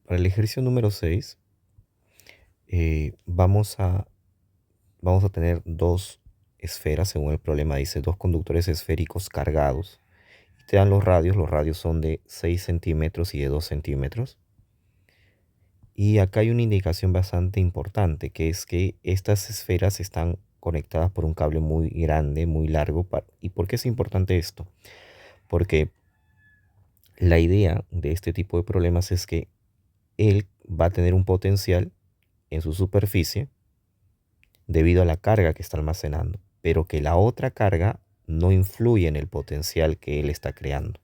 Para el ejercicio número 6, vamos a tener dos esferas, según el problema dice, dos conductores esféricos cargados. Y te dan los radios son de 6 centímetros y de 2 centímetros. Y acá hay una indicación bastante importante, que es que estas esferas están conectadas por un cable muy grande, muy largo. ¿Y por qué es importante esto? Porque la idea de este tipo de problemas es que él va a tener un potencial en su superficie debido a la carga que está almacenando, pero que la otra carga no influye en el potencial que él está creando.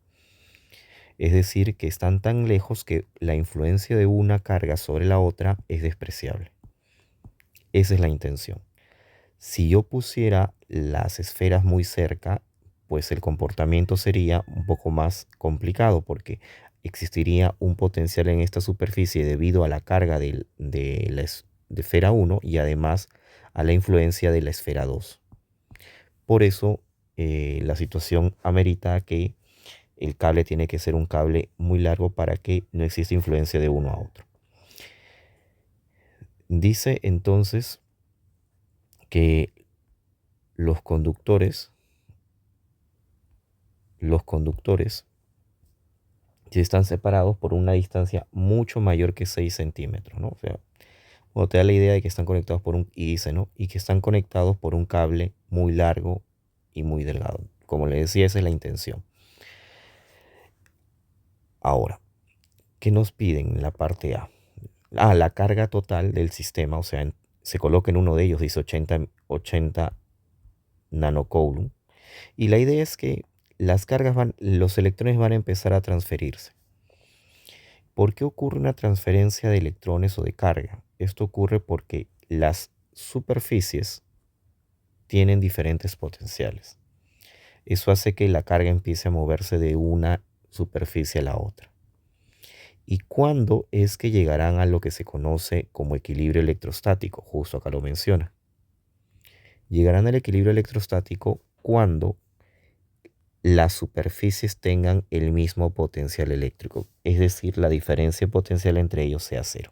Es decir, que están tan lejos que la influencia de una carga sobre la otra es despreciable. Esa es la intención. Si yo pusiera las esferas muy cerca, pues el comportamiento sería un poco más complicado porque existiría un potencial en esta superficie debido a la carga de esfera 1 y además a la influencia de la esfera 2. Por eso la situación amerita que el cable tiene que ser un cable muy largo para que no exista influencia de uno a otro. Dice entonces que los conductores si están separados por una distancia mucho mayor que 6 centímetros, ¿no? O sea, cuando te da la idea de que están conectados y dice, ¿no? Y que están conectados por un cable muy largo y muy delgado. Como le decía, esa es la intención. Ahora, ¿qué nos piden en la parte A? La carga total del sistema, o sea, se coloca en uno de ellos, dice 80 nanocoulomb. Y la idea es que los electrones van a empezar a transferirse. ¿Por qué ocurre una transferencia de electrones o de carga? Esto ocurre porque las superficies tienen diferentes potenciales. Eso hace que la carga empiece a moverse de una superficie a la otra. ¿Y cuándo es que llegarán a lo que se conoce como equilibrio electrostático? Justo acá lo menciona. Llegarán al equilibrio electrostático cuando las superficies tengan el mismo potencial eléctrico, es decir, la diferencia potencial entre ellos sea cero.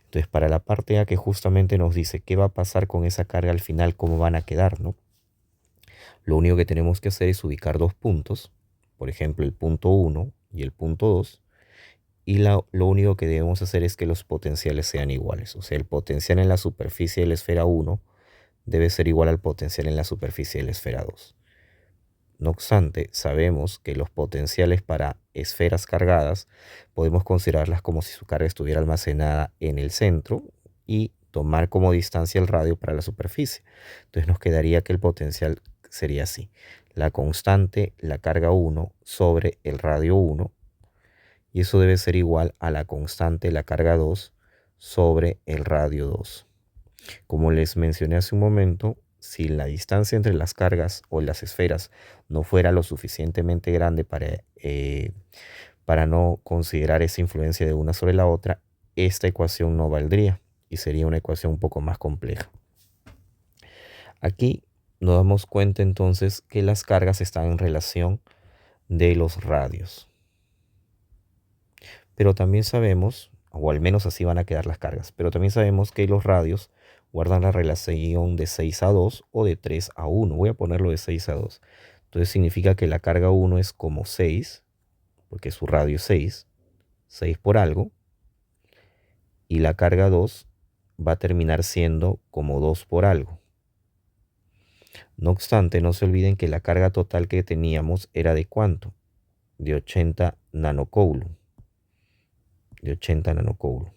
Entonces, para la parte A que justamente nos dice qué va a pasar con esa carga al final, cómo van a quedar, ¿no? Lo único que tenemos que hacer es ubicar dos puntos, por ejemplo, el punto 1 y el punto 2, y lo único que debemos hacer es que los potenciales sean iguales. O sea, el potencial en la superficie de la esfera 1 debe ser igual al potencial en la superficie de la esfera 2. No obstante, sabemos que los potenciales para esferas cargadas podemos considerarlas como si su carga estuviera almacenada en el centro y tomar como distancia el radio para la superficie. Entonces nos quedaría que el potencial sería así. La constante, la carga 1 sobre el radio 1, y eso debe ser igual a la constante, la carga 2 sobre el radio 2. Como les mencioné hace un momento, si la distancia entre las cargas o las esferas no fuera lo suficientemente grande para no considerar esa influencia de una sobre la otra, esta ecuación no valdría y sería una ecuación un poco más compleja. Aquí nos damos cuenta entonces que las cargas están en relación de los radios. Pero también sabemos, o al menos así van a quedar las cargas, pero también sabemos que los radios guardan la relación de 6 a 2 o de 3 a 1. Voy a ponerlo de 6 a 2. Entonces significa que la carga 1 es como 6, porque su radio es 6 por algo, y la carga 2 va a terminar siendo como 2 por algo. No obstante, no se olviden que la carga total que teníamos era de ¿cuánto? De 80 nanocoulomb. De 80 nanocoulomb.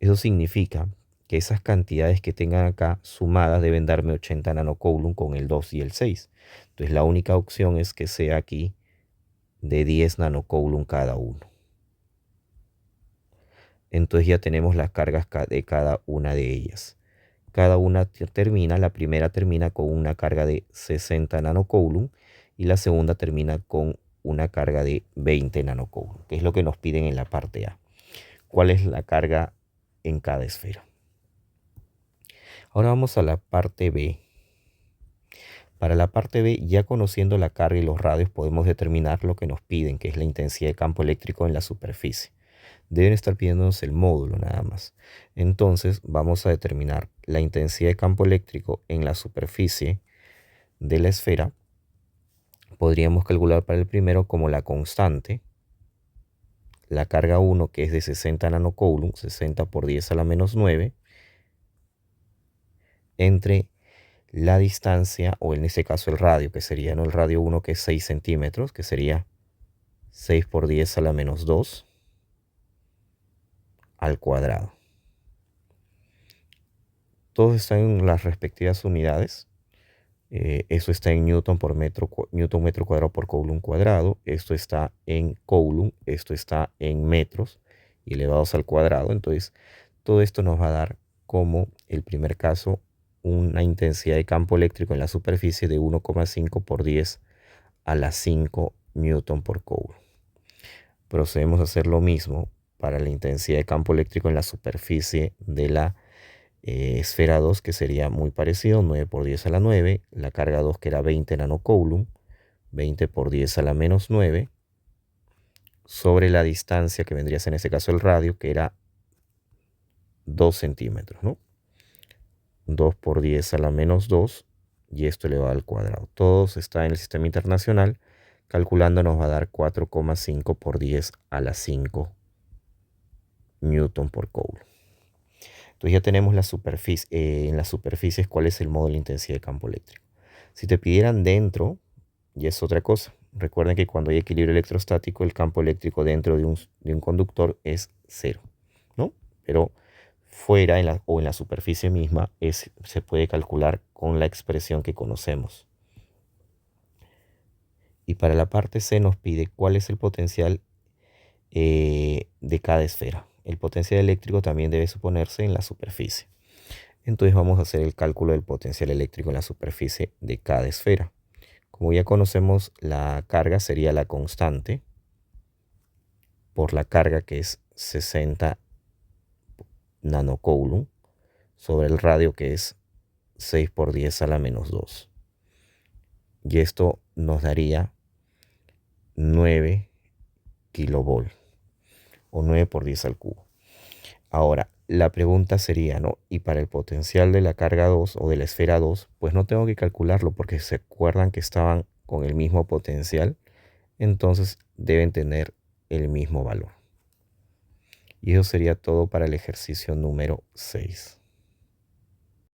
Eso significa que esas cantidades que tengan acá sumadas deben darme 80 nanocoulomb con el 2 y el 6. Entonces la única opción es que sea aquí de 10 nanocoulomb cada uno. Entonces ya tenemos las cargas de cada una de ellas. La primera termina con una carga de 60 nanocoulomb y la segunda termina con una carga de 20 nanocoulomb, que es lo que nos piden en la parte A. ¿Cuál es la carga en cada esfera? Ahora vamos a la parte B. Para la parte B, ya conociendo la carga y los radios, podemos determinar lo que nos piden, que es la intensidad de campo eléctrico en la superficie. deben estar pidiéndonos el módulo nada más. Entonces vamos a determinar la intensidad de campo eléctrico en la superficie de la esfera. Podríamos calcular para el primero como la constante, la carga 1, que es de 60 nanocoulomb, 60 por 10 a la menos 9, entre la distancia, o en este caso el radio, que sería, ¿no?, el radio 1, que es 6 centímetros, que sería 6 por 10 a la menos 2 al cuadrado. Todos están en las respectivas unidades. Eso está en newton por newton metro cuadrado por coulomb cuadrado. Esto está en coulomb, esto está en metros y elevados al cuadrado. Entonces, todo esto nos va a dar, como el primer caso, una intensidad de campo eléctrico en la superficie de 1,5 por 10 a la 5 newton por coulomb. Procedemos a hacer lo mismo para la intensidad de campo eléctrico en la superficie de la esfera 2, que sería muy parecido, 9 por 10 a la 9, la carga 2, que era 20 nanocoulomb, 20 por 10 a la menos 9, sobre la distancia, que vendría a ser en este caso el radio, que era 2 centímetros, ¿no? 2 por 10 a la menos 2, y esto elevado al cuadrado. Todo está en el sistema internacional. Calculando nos va a dar 4,5 por 10 a la 5 newton por coulomb. Entonces ya tenemos la superficie, en las superficies cuál es el modo de la intensidad de campo eléctrico. Si te pidieran dentro, ya es otra cosa. Recuerden que cuando hay equilibrio electrostático, el campo eléctrico dentro de un conductor es cero, ¿no? Pero fuera o en la superficie misma se puede calcular con la expresión que conocemos. Y para la parte C nos pide cuál es el potencial de cada esfera. El potencial eléctrico también debe suponerse en la superficie. Entonces vamos a hacer el cálculo del potencial eléctrico en la superficie de cada esfera. Como ya conocemos, la carga sería la constante por la carga, que es 60 nanocoulomb, sobre el radio, que es 6 por 10 a la menos 2. Y esto nos daría 9 kilovolt, o 9 por 10 al cubo. Ahora, la pregunta sería, ¿no? Y para el potencial de la carga 2 o de la esfera 2, pues no tengo que calcularlo, porque se acuerdan que estaban con el mismo potencial, entonces deben tener el mismo valor. Y eso sería todo para el ejercicio número 6.